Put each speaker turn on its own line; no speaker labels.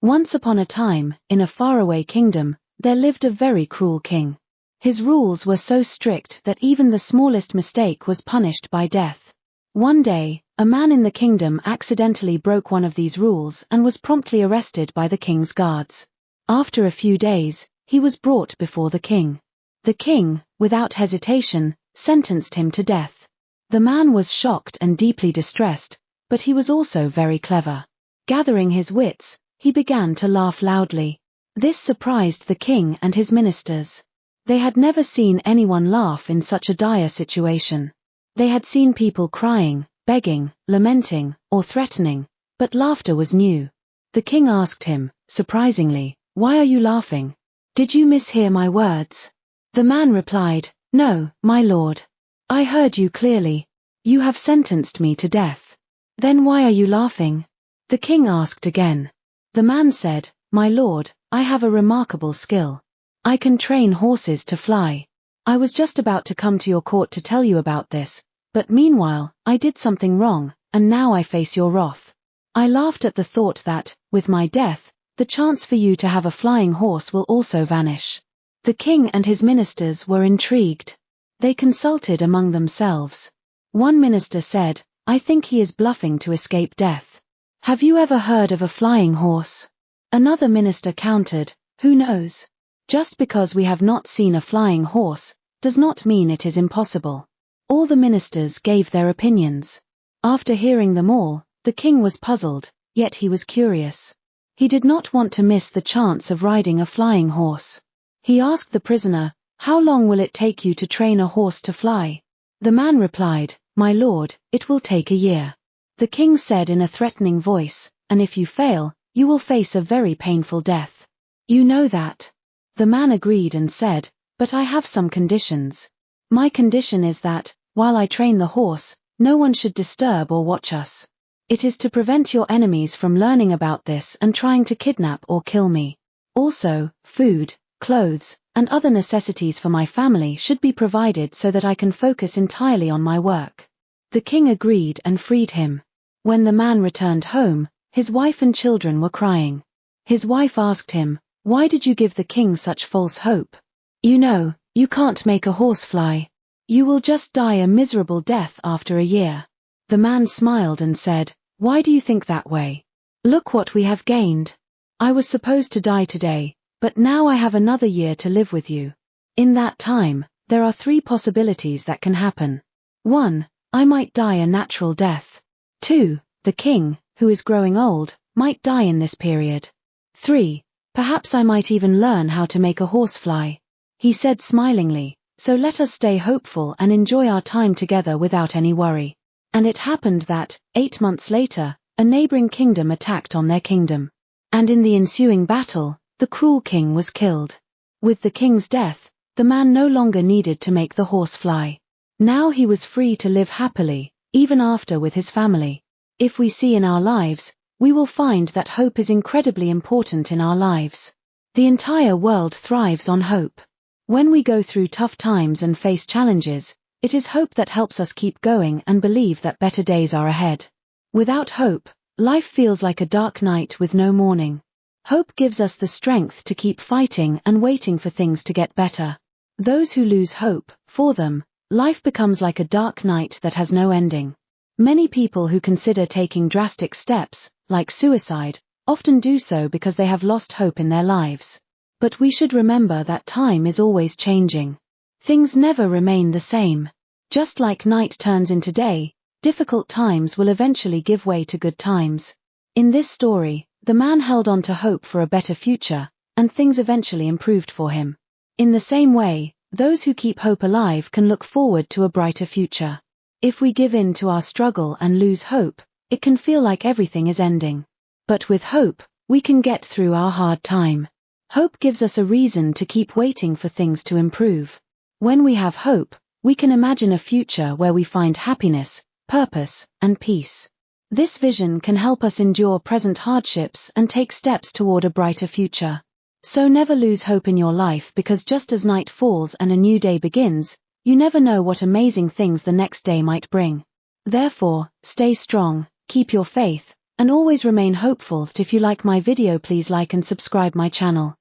Once upon a time, in a faraway kingdom, there lived a very cruel king. His rules were so strict that even the smallest mistake was punished by death. One day, a man in the kingdom accidentally broke one of these rules and was promptly arrested by the king's guards. After a few days, he was brought before the king. The king, without hesitation, sentenced him to death. The man was shocked and deeply distressed, but he was also very clever. Gathering his wits, he began to laugh loudly. This surprised the king and his ministers. They had never seen anyone laugh in such a dire situation. They had seen people crying, begging, lamenting, or threatening, but laughter was new. The king asked him, surprisingly, "Why are you laughing? Did you mishear my words?" The man replied, "No, my lord. I heard you clearly. You have sentenced me to death. Then why are you laughing?" The king asked again. The man said, "My lord, I have a remarkable skill. I can train horses to fly. I was just about to come to your court to tell you about this, but meanwhile, I did something wrong, and now I face your wrath. I laughed at the thought that, with my death, the chance for you to have a flying horse will also vanish." The king and his ministers were intrigued. They consulted among themselves. One minister said, "I think he is bluffing to escape death. Have you ever heard of a flying horse?" Another minister countered, "Who knows? Just because we have not seen a flying horse, does not mean it is impossible." All the ministers gave their opinions. After hearing them all, the king was puzzled, yet he was curious. He did not want to miss the chance of riding a flying horse. He asked the prisoner, "How long will it take you to train a horse to fly?" The man replied, "My lord, it will take a year." The king said in a threatening voice, "And if you fail, you will face a very painful death. You know that." The man agreed and said, "But I have some conditions. My condition is that, while I train the horse, no one should disturb or watch us. It is to prevent your enemies from learning about this and trying to kidnap or kill me. Also, food, clothes, and other necessities for my family should be provided so that I can focus entirely on my work." The king agreed and freed him. When the man returned home, his wife and children were crying. His wife asked him, "Why did you give the king such false hope? You know, you can't make a horse fly. You will just die a miserable death after a year." The man smiled and said, "Why do you think that way? Look what we have gained. I was supposed to die today, but now I have another year to live with you. In that time, there are 3 possibilities that can happen. 1, I might die a natural death. 2, the king, who is growing old, might die in this period. 3, perhaps I might even learn how to make a horse fly." He said smilingly, "So let us stay hopeful and enjoy our time together without any worry." And it happened that, 8 months later, a neighboring kingdom attacked on their kingdom. And in the ensuing battle, the cruel king was killed. With the king's death, the man no longer needed to make the horse fly. Now he was free to live happily, even after with his family. If we see in our lives, we will find that hope is incredibly important in our lives. The entire world thrives on hope. When we go through tough times and face challenges, it is hope that helps us keep going and believe that better days are ahead. Without hope, life feels like a dark night with no morning. Hope gives us the strength to keep fighting and waiting for things to get better. Those who lose hope, for them, life becomes like a dark night that has no ending. Many people who consider taking drastic steps, like suicide, often do so because they have lost hope in their lives. But we should remember that time is always changing. Things never remain the same. Just like night turns into day, difficult times will eventually give way to good times. In this story, the man held on to hope for a better future, and things eventually improved for him. In the same way, those who keep hope alive can look forward to a brighter future. If we give in to our struggle and lose hope, it can feel like everything is ending. But with hope, we can get through our hard time. Hope gives us a reason to keep waiting for things to improve. When we have hope, we can imagine a future where we find happiness, purpose, and peace. This vision can help us endure present hardships and take steps toward a brighter future. So never lose hope in your life, because just as night falls and a new day begins, you never know what amazing things the next day might bring. Therefore, stay strong, keep your faith, And always remain hopeful. If you like my video, please like and subscribe my channel.